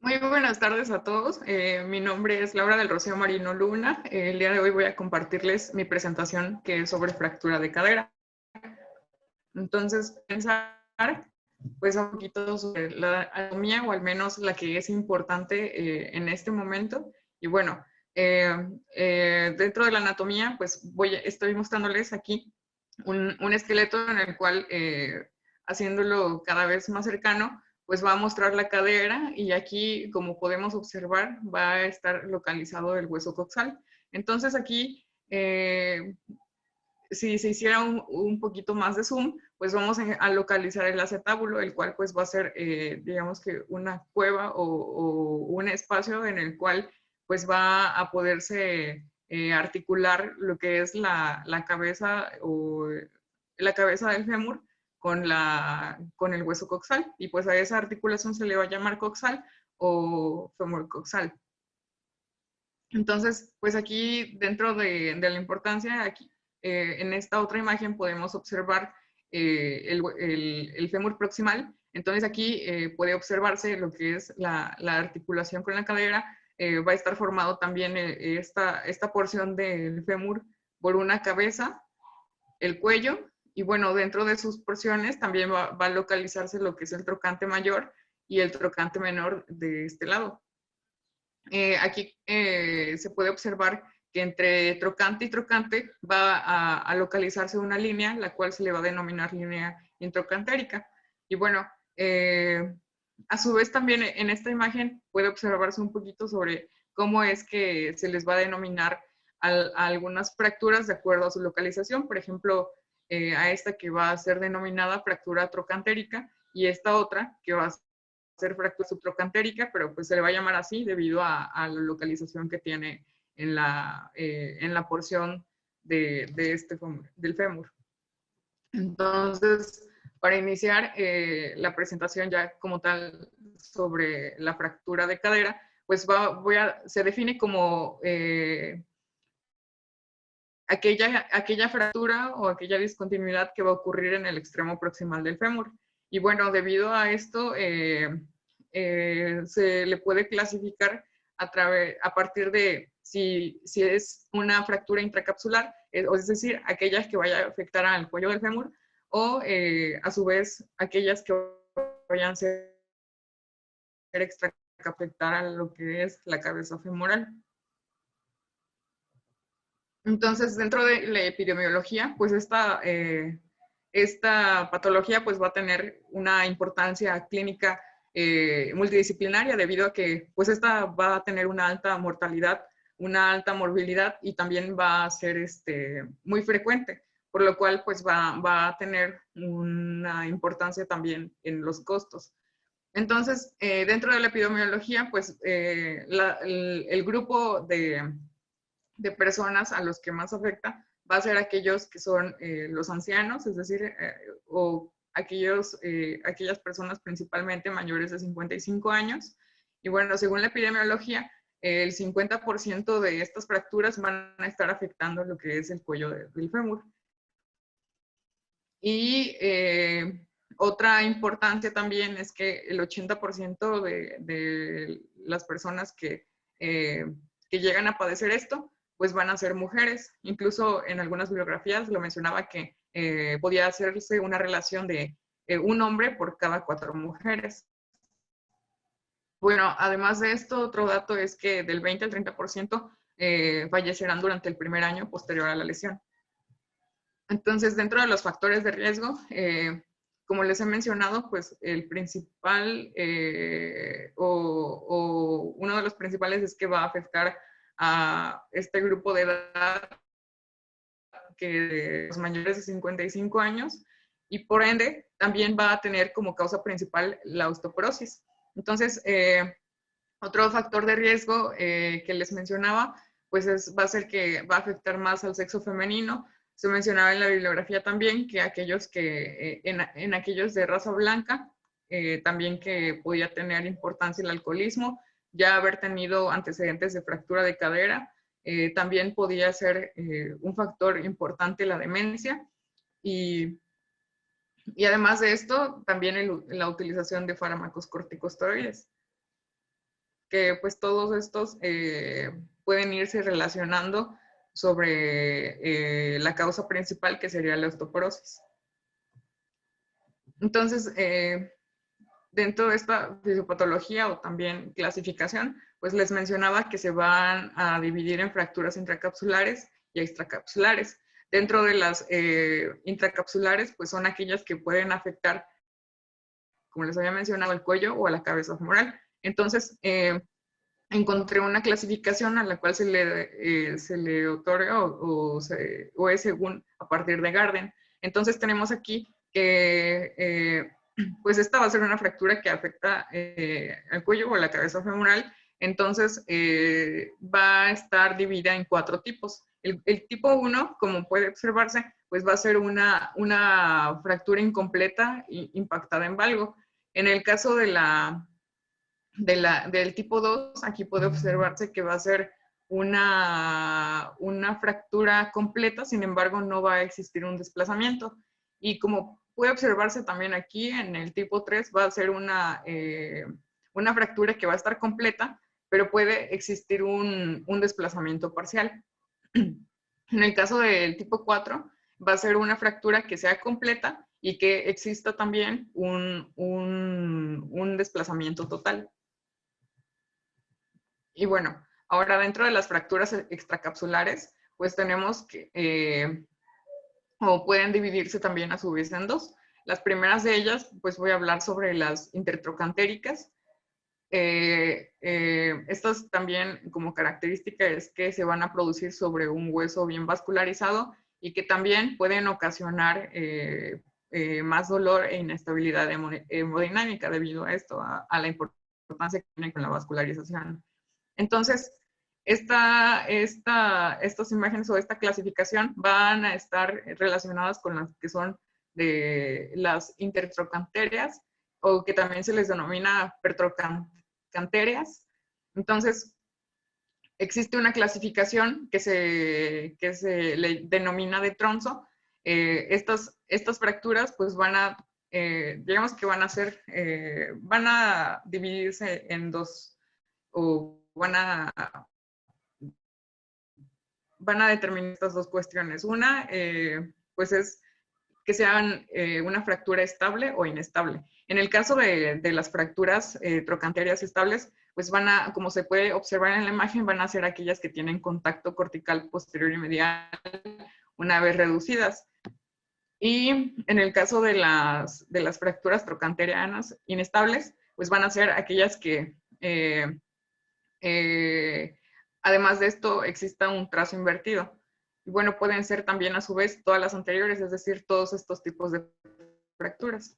Muy buenas tardes a todos. Mi nombre es Laura del Rocío Marino Luna. El día de hoy voy a compartirles mi presentación que es sobre fractura de cadera. Entonces, pensar pues un poquito sobre la anatomía, o al menos la que es importante en este momento. Y bueno, dentro de la anatomía, pues estoy mostrándoles aquí un esqueleto en el cual, haciéndolo cada vez más cercano, pues va a mostrar la cadera, y aquí, como podemos observar, va a estar localizado el hueso coxal. Entonces aquí, si se hiciera un poquito más de zoom, pues vamos a localizar el acetábulo, el cual pues va a ser, digamos que una cueva o un espacio en el cual pues va a poderse articular lo que es la cabeza o la cabeza del fémur con el hueso coxal, y pues a esa articulación se le va a llamar coxal o fémur coxal. Entonces, pues aquí dentro de la importancia, aquí en esta otra imagen podemos observar el fémur proximal. Entonces aquí puede observarse lo que es la articulación con la cadera. Va a estar formado también esta porción del fémur por una cabeza, el cuello, y bueno, dentro de sus porciones también va a localizarse lo que es el trocante mayor y el trocante menor de este lado. Aquí se puede observar que entre trocante y trocante va a localizarse una línea, la cual se le va a denominar línea introcantérica. Y bueno, a su vez también en esta imagen puede observarse un poquito sobre cómo es que se les va a denominar a algunas fracturas de acuerdo a su localización. Por ejemplo, a esta que va a ser denominada fractura trocantérica, y esta otra que va a ser fractura subtrocantérica, pero pues se le va a llamar así debido a la localización que tiene en la porción este fémur, del fémur. Entonces, para iniciar la presentación ya como tal sobre la fractura de cadera, pues se define como aquella fractura o aquella discontinuidad que va a ocurrir en el extremo proximal del fémur. Y bueno, debido a esto, se le puede clasificar a partir de si es una fractura intracapsular, es decir, aquellas que vayan a afectar al cuello del fémur, o a su vez aquellas que vayan a ser extra, que afectar a lo que es la cabeza femoral. Entonces, dentro de la epidemiología, pues esta patología pues va a tener una importancia clínica multidisciplinaria, debido a que pues esta va a tener una alta mortalidad, una alta morbilidad, y también va a ser muy frecuente, por lo cual pues va a tener una importancia también en los costos. Entonces, dentro de la epidemiología, pues el grupo de personas a los que más afecta va a ser aquellos que son los ancianos, es decir, o aquellas personas principalmente mayores de 55 años. Y bueno, según la epidemiología, el 50% de estas fracturas van a estar afectando lo que es el cuello del fémur. Y otra importancia también es que el 80% de las personas que llegan a padecer esto, pues van a ser mujeres. Incluso en algunas bibliografías lo mencionaba que podía hacerse una relación de un hombre por cada 4 mujeres. Bueno, además de esto, otro dato es que del 20 al 30% fallecerán durante el primer año posterior a la lesión. Entonces, dentro de los factores de riesgo, como les he mencionado, pues el principal o uno de los principales es que va a afectar a este grupo de edad, que los mayores de 55 años, y por ende también va a tener como causa principal la osteoporosis. Entonces, otro factor de riesgo que les mencionaba, pues va a ser que va a afectar más al sexo femenino. Se mencionaba en la bibliografía también que en aquellos de raza blanca, también que podía tener importancia el alcoholismo, ya haber tenido antecedentes de fractura de cadera, también podía ser un factor importante la demencia, y además de esto, también la utilización de fármacos corticosteroides. que pues todos estos pueden irse relacionando sobre la causa principal, que sería la osteoporosis. Entonces, dentro de esta fisiopatología o también clasificación, pues les mencionaba que se van a dividir en fracturas intracapsulares y extracapsulares. Dentro de las intracapsulares, pues son aquellas que pueden afectar, como les había mencionado, el cuello o a la cabeza femoral. Entonces, encontré una clasificación a la cual se le otorga o es según a partir de Garden. Entonces tenemos aquí que pues esta va a ser una fractura que afecta al cuello o la cabeza femoral. Entonces va a estar dividida en 4 tipos. El tipo 1, como puede observarse, pues va a ser una fractura incompleta e impactada en valgo. En el caso del tipo 2, aquí puede observarse que va a ser una fractura completa, sin embargo no va a existir un desplazamiento. Y como puede observarse también aquí, en el tipo 3 va a ser una fractura que va a estar completa, pero puede existir un desplazamiento parcial. En el caso del tipo 4, va a ser una fractura que sea completa y que exista también un desplazamiento total. Y bueno, ahora dentro de las fracturas extracapsulares, pues tenemos que, o pueden dividirse también a su vez en 2. Las primeras de ellas, pues voy a hablar sobre las intertrocantéricas. Estas también como característica es que se van a producir sobre un hueso bien vascularizado y que también pueden ocasionar más dolor e inestabilidad hemodinámica debido a esto, a la importancia que tiene con la vascularización. Entonces, estas imágenes o esta clasificación van a estar relacionadas con las que son de las intertrocantéreas o que también se les denomina pertrocantéreas. Entonces, existe una clasificación que se le denomina de Tronzo. Estas fracturas pues digamos que van a dividirse en 2 o van a determinar estas 2 cuestiones. Una, pues es que sean una fractura estable o inestable. En el caso de las fracturas trocantérias estables, pues como se puede observar en la imagen, van a ser aquellas que tienen contacto cortical posterior y medial una vez reducidas. Y en el caso de las fracturas trocanterianas inestables, pues van a ser aquellas que además de esto exista un trazo invertido. Y bueno, pueden ser también a su vez todas las anteriores, es decir, todos estos tipos de fracturas.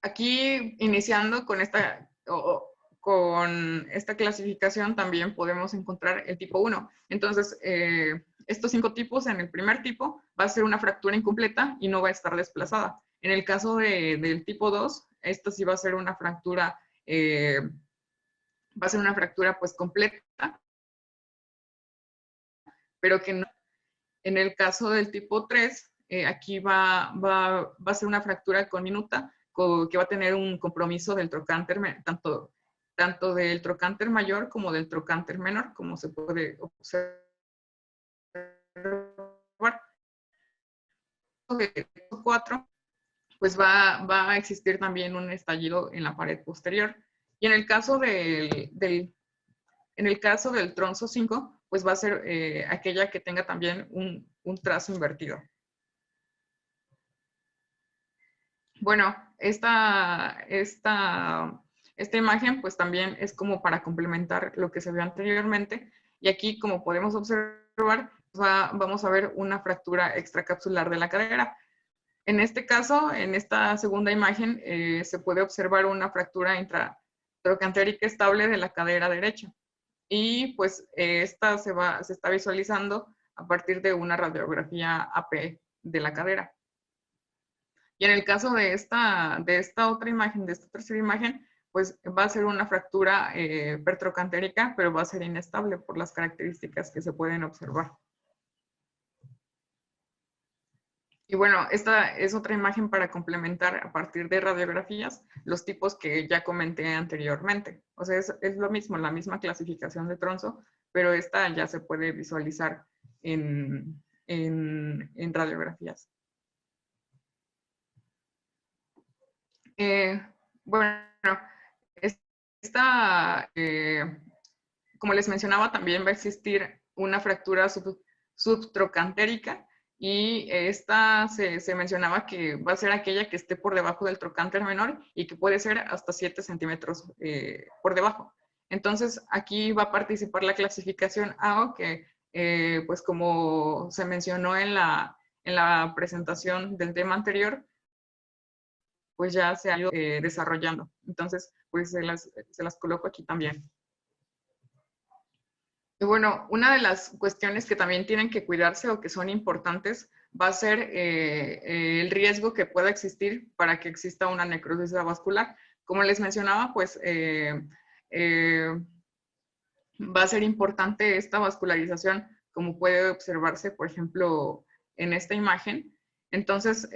Aquí, iniciando con esta clasificación, también podemos encontrar el tipo 1. Entonces, estos 5 tipos, en el primer tipo, va a ser una fractura incompleta y no va a estar desplazada. En el caso del tipo 2, esta sí va a ser una fractura pues completa, pero que no. En el caso del tipo 3, aquí va a ser una fractura conminuta que va a tener un compromiso del trocánter, tanto del trocánter mayor como del trocánter menor, como se puede observar. De 4, pues va a existir también un estallido en la pared posterior. Y en el caso del tronzo 5, pues va a ser aquella que tenga también un trazo invertido. Bueno, esta imagen pues también es como para complementar lo que se vio anteriormente. Y aquí, como podemos observar, vamos a ver una fractura extracapsular de la cadera. En este caso, en esta segunda imagen, se puede observar una fractura intratrocantérica estable de la cadera derecha. Y pues esta se está visualizando a partir de una radiografía AP de la cadera. Y en el caso de esta otra imagen, de esta tercera imagen, pues va a ser una fractura pertrocantérica, pero va a ser inestable por las características que se pueden observar. Y bueno, esta es otra imagen para complementar a partir de radiografías los tipos que ya comenté anteriormente. O sea, es lo mismo, la misma clasificación de tronzo, pero esta ya se puede visualizar en radiografías. Bueno, esta, como les mencionaba, también va a existir una fractura subtrocantérica y esta se mencionaba que va a ser aquella que esté por debajo del trocánter menor y que puede ser hasta 7 centímetros por debajo. Entonces, aquí va a participar la clasificación AO, que pues como se mencionó en la presentación del tema anterior, pues ya se ha ido desarrollando. Entonces, pues se las coloco aquí también. Y bueno, una de las cuestiones que también tienen que cuidarse o que son importantes va a ser el riesgo que pueda existir para que exista una necrosis vascular. Como les mencionaba, pues va a ser importante esta vascularización, como puede observarse, por ejemplo, en esta imagen. Entonces,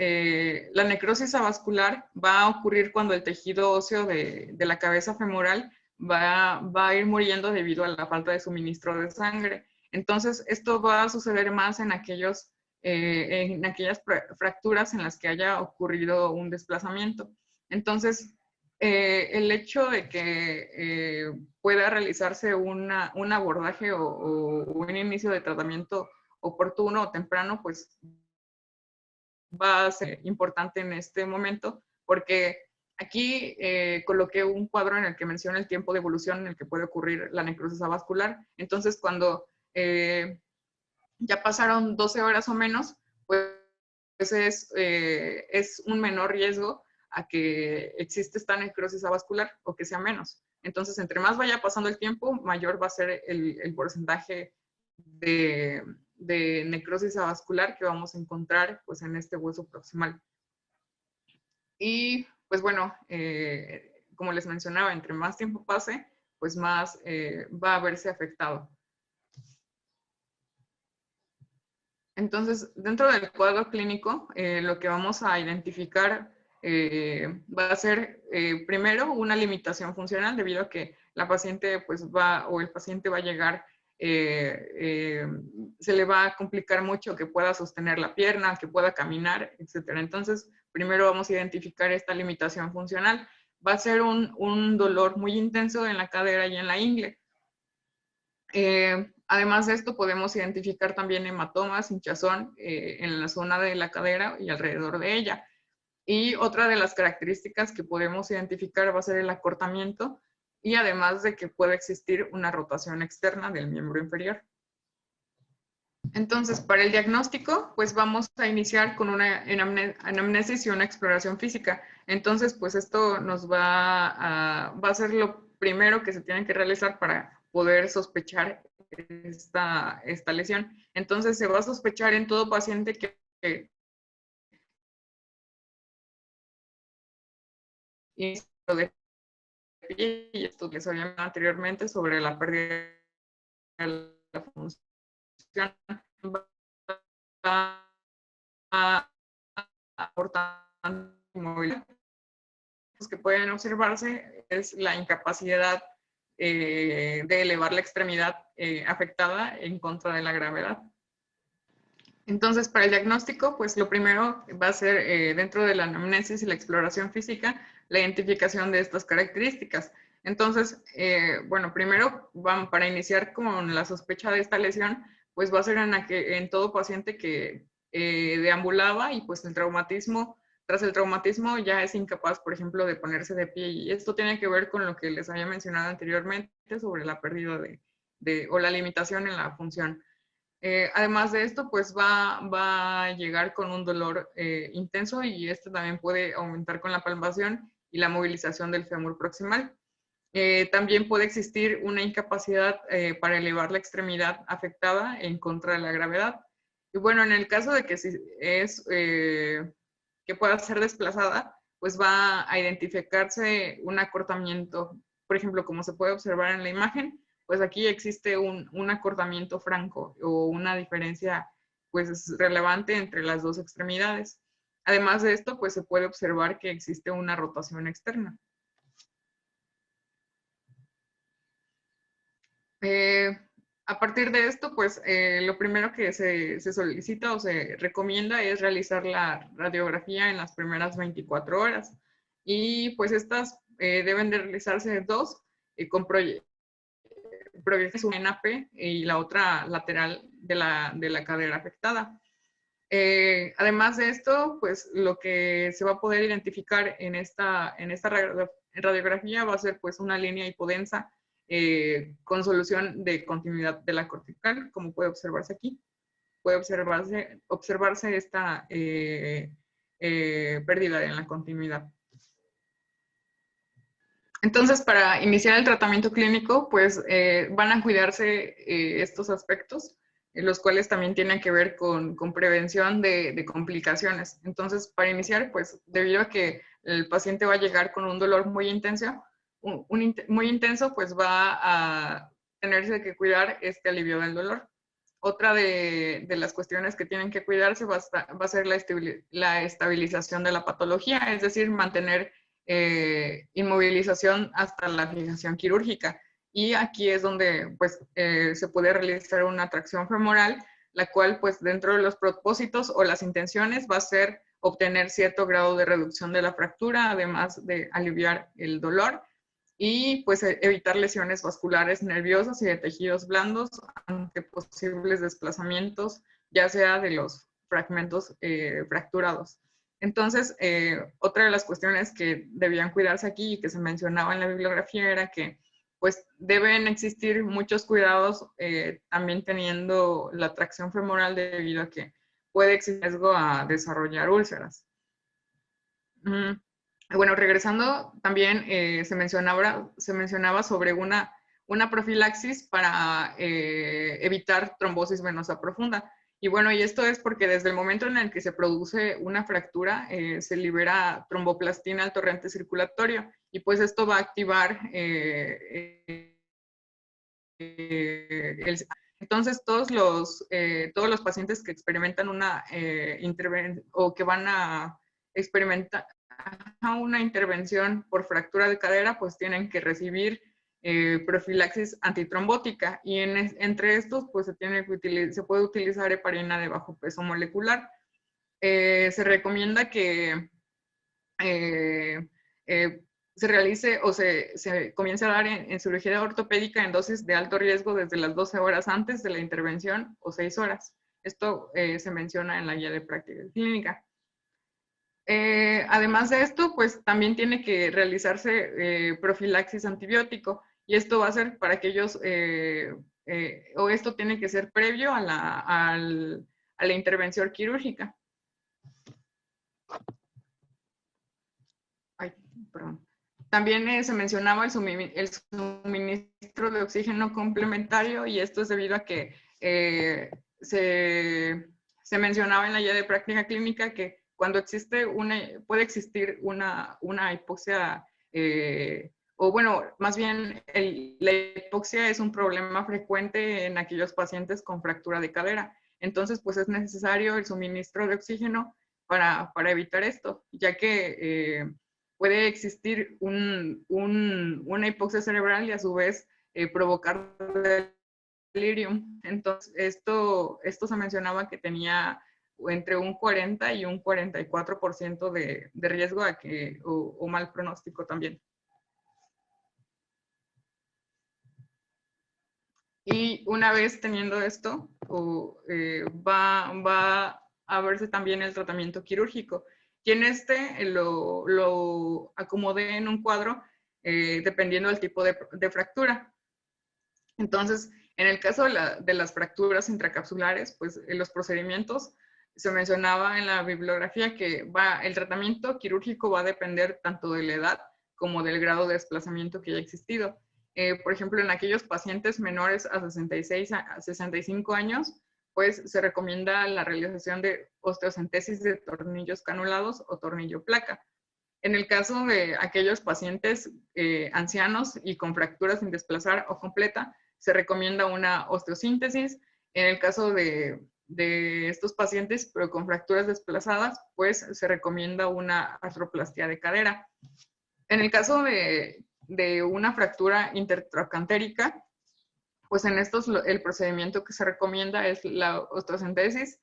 la necrosis avascular va a ocurrir cuando el tejido óseo de la cabeza femoral va a ir muriendo debido a la falta de suministro de sangre. Entonces, esto va a suceder más en aquellas fracturas en las que haya ocurrido un desplazamiento. Entonces, el hecho de que pueda realizarse un abordaje o un inicio de tratamiento oportuno o temprano, pues va a ser importante en este momento, porque aquí coloqué un cuadro en el que menciona el tiempo de evolución en el que puede ocurrir la necrosis avascular. Entonces, cuando ya pasaron 12 horas o menos, pues es un menor riesgo a que existe esta necrosis avascular o que sea menos. Entonces, entre más vaya pasando el tiempo, mayor va a ser el porcentaje de necrosis avascular que vamos a encontrar pues, en este hueso proximal. Y pues bueno, como les mencionaba, entre más tiempo pase, pues más va a verse afectado. Entonces, dentro del cuadro clínico, lo que vamos a identificar va a ser primero una limitación funcional debido a que la paciente pues o el paciente va a llegar, se le va a complicar mucho que pueda sostener la pierna, que pueda caminar, etcétera. Entonces, primero vamos a identificar esta limitación funcional. Va a ser un dolor muy intenso en la cadera y en la ingle. Además de esto, podemos identificar también hematomas, hinchazón en la zona de la cadera y alrededor de ella. Y otra de las características que podemos identificar va a ser el acortamiento y además de que puede existir una rotación externa del miembro inferior. Entonces, para el diagnóstico, pues vamos a iniciar con una anamnesis y una exploración física. Entonces, pues esto nos va a ser lo primero que se tiene que realizar para poder sospechar esta lesión. Entonces, se va a sospechar en todo paciente que de pie, y esto les había hablado anteriormente sobre la pérdida de la función, va a aportar movilidad. Los que pueden observarse es la incapacidad de elevar la extremidad afectada en contra de la gravedad. Entonces, para el diagnóstico, pues lo primero va a ser dentro de la anamnesis y la exploración física, la identificación de estas características. Entonces, bueno, primero para iniciar con la sospecha de esta lesión, pues va a ser en todo paciente que deambulaba y pues tras el traumatismo ya es incapaz, por ejemplo, de ponerse de pie. Y esto tiene que ver con lo que les había mencionado anteriormente sobre la pérdida o la limitación en la función. Además de esto, pues va a llegar con un dolor intenso y este también puede aumentar con la palpación y la movilización del fémur proximal. También puede existir una incapacidad para elevar la extremidad afectada en contra de la gravedad. Y bueno, en el caso de que que pueda ser desplazada, pues va a identificarse un acortamiento, por ejemplo, como se puede observar en la imagen, pues aquí existe un acortamiento franco o una diferencia pues es relevante entre las dos extremidades. Además de esto, pues se puede observar que existe una rotación externa. A partir de esto, pues lo primero que se solicita o se recomienda es realizar la radiografía en las primeras 24 horas. Y pues estas deben de realizarse dos, con proyecciones, una en AP y la otra lateral de la cadera afectada. Además de esto, pues lo que se va a poder identificar en esta radiografía va a ser pues una línea hipodensa con solución de continuidad de la cortical, como puede observarse aquí. Puede observarse esta pérdida en la continuidad. Entonces, para iniciar el tratamiento clínico, pues van a cuidarse estos aspectos, los cuales también tienen que ver con prevención de complicaciones. Entonces, para iniciar, pues debido a que el paciente va a llegar con un dolor muy intenso, muy intenso, pues va a tenerse que cuidar este alivio del dolor. Otra de las cuestiones que tienen que cuidarse va a ser la estabilización de la patología, es decir, mantener inmovilización hasta la fijación quirúrgica. Y aquí es donde pues, se puede realizar una tracción femoral, la cual pues dentro de los propósitos o las intenciones va a ser obtener cierto grado de reducción de la fractura, además de aliviar el dolor y pues evitar lesiones vasculares nerviosas y de tejidos blandos ante posibles desplazamientos, ya sea de los fragmentos fracturados. Entonces, otra de las cuestiones que debían cuidarse aquí y que se mencionaba en la bibliografía era que pues deben existir muchos cuidados también teniendo la tracción femoral debido a que puede existir riesgo a desarrollar úlceras. Bueno, regresando, también se mencionaba sobre una profilaxis para evitar trombosis venosa profunda. Y bueno, y esto es porque desde el momento en el que se produce una fractura, se libera tromboplastina al torrente circulatorio y pues esto va a activar entonces todos los pacientes que experimentan una intervención o que van a experimentar una intervención por fractura de cadera, pues tienen que recibir profilaxis antitrombótica y entre estos pues se puede utilizar heparina de bajo peso molecular. Se recomienda que se realice o se comience a dar en cirugía ortopédica en dosis de alto riesgo desde las 12 horas antes de la intervención o 6 horas. Esto se menciona en la guía de práctica clínica. Además de esto, pues también tiene que realizarse profilaxis antibiótico y esto va a ser para aquellos, o esto tiene que ser previo a la intervención quirúrgica. Ay, perdón. También se mencionaba el suministro de oxígeno complementario y esto es debido a que se mencionaba en la guía de práctica clínica que cuando puede existir una hipoxia, o bueno, más bien la hipoxia es un problema frecuente en aquellos pacientes con fractura de cadera. Entonces, pues es necesario el suministro de oxígeno para evitar esto, ya que puede existir una hipoxia cerebral y a su vez provocar delirium. Entonces, esto se mencionaba que tenía entre un 40 y un 44% de riesgo o mal pronóstico también. Y una vez teniendo esto, va a verse también el tratamiento quirúrgico. Y en este lo acomodé en un cuadro dependiendo del tipo de fractura. Entonces, en el caso de las fracturas intracapsulares, pues los procedimientos se mencionaba en la bibliografía que el tratamiento quirúrgico va a depender tanto de la edad como del grado de desplazamiento que haya existido. Por ejemplo, en aquellos pacientes menores a 65 años, pues se recomienda la realización de osteocentesis de tornillos canulados o tornillo placa. En el caso de aquellos pacientes ancianos y con fracturas sin desplazar o completa, se recomienda una osteosíntesis. En el caso de de estos pacientes, pero con fracturas desplazadas, pues se recomienda una artroplastia de cadera. En el caso de una fractura intertrocantérica, pues en estos el procedimiento que se recomienda es la osteocentesis,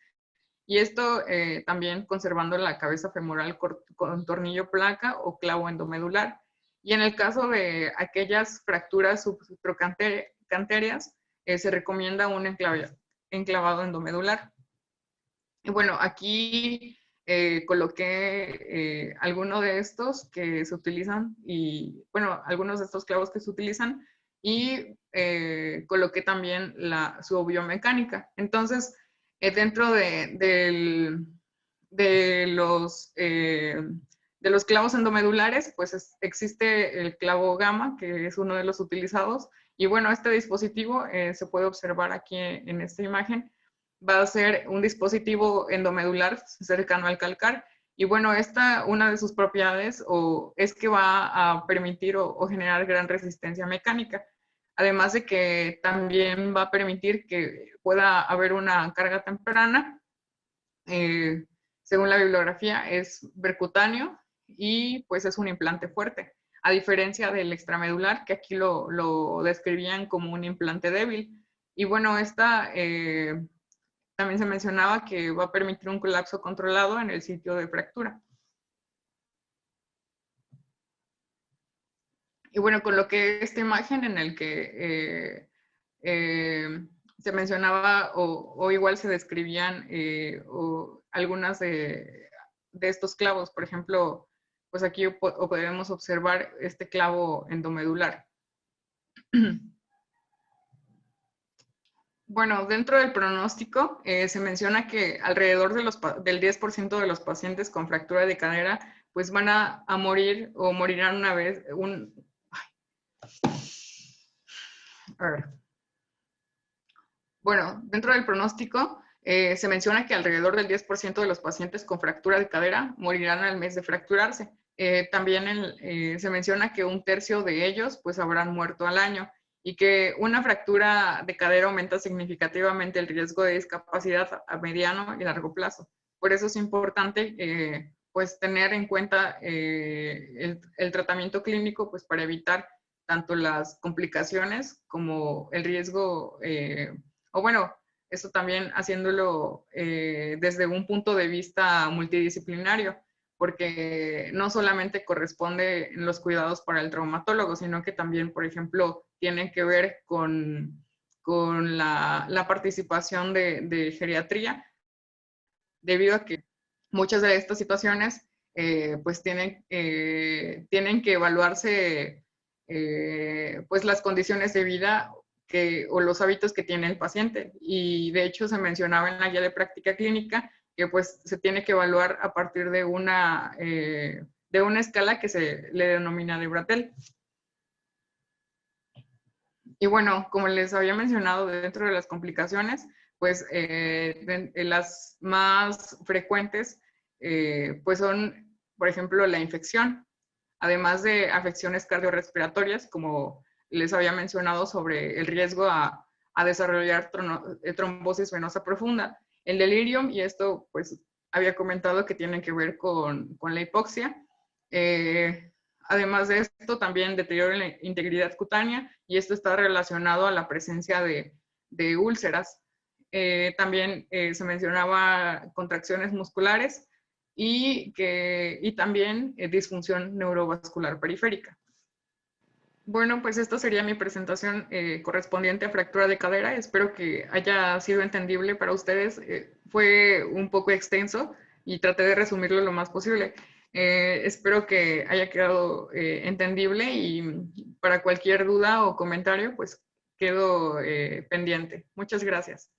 y esto también conservando la cabeza femoral con tornillo placa o clavo endomedular. Y en el caso de aquellas fracturas subtrocantérias, se recomienda un enclavado endomedular. Y bueno, aquí coloqué algunos de estos que se utilizan y, bueno, algunos de estos clavos que se utilizan, y coloqué también su biomecánica. Entonces, dentro de los clavos endomedulares, pues existe el clavo gamma, que es uno de los utilizados. Y bueno, este dispositivo se puede observar aquí en esta imagen. Va a ser un dispositivo endomedular cercano al calcar. Y bueno, una de sus propiedades es que va a permitir o generar gran resistencia mecánica. Además de que también va a permitir que pueda haber una carga temprana. Según la bibliografía, es percutáneo y pues es un implante fuerte, a diferencia del extramedular, que aquí lo describían como un implante débil. Y bueno, también se mencionaba que va a permitir un colapso controlado en el sitio de fractura. Y bueno, coloqué esta imagen en el que se mencionaba o igual se describían algunas de estos clavos. Por ejemplo, pues aquí podemos observar este clavo endomedular. Bueno, dentro del pronóstico se menciona que alrededor del 10% de los pacientes con fractura de cadera pues van a morir o morirán una vez. A ver. Bueno, dentro del pronóstico se menciona que alrededor del 10% de los pacientes con fractura de cadera morirán al mes de fracturarse. También se menciona que un tercio de ellos pues habrán muerto al año, y que una fractura de cadera aumenta significativamente el riesgo de discapacidad a mediano y largo plazo. Por eso es importante pues tener en cuenta el tratamiento clínico pues para evitar tanto las complicaciones como el riesgo, o bueno, esto también haciéndolo desde un punto de vista multidisciplinario, porque no solamente corresponde en los cuidados para el traumatólogo, sino que también, por ejemplo, tienen que ver con la participación de geriatría, debido a que muchas de estas situaciones pues tienen que evaluarse pues las condiciones de vida o los hábitos que tiene el paciente. Y de hecho se mencionaba en la guía de práctica clínica que pues se tiene que evaluar a partir de una escala que se le denomina de Bratel. Y bueno, como les había mencionado, dentro de las complicaciones, pues las más frecuentes pues son, por ejemplo, la infección, además de afecciones cardiorrespiratorias, como les había mencionado sobre el riesgo a desarrollar trombosis venosa profunda, el delirium, y esto pues había comentado que tiene que ver con la hipoxia. Además de esto, también deterioro en la integridad cutánea, y esto está relacionado a la presencia de úlceras. También se mencionaba contracciones musculares y también disfunción neurovascular periférica. Bueno, pues esta sería mi presentación correspondiente a fractura de cadera. Espero que haya sido entendible para ustedes. Fue un poco extenso y traté de resumirlo lo más posible. Espero que haya quedado entendible, y para cualquier duda o comentario, pues quedo pendiente. Muchas gracias.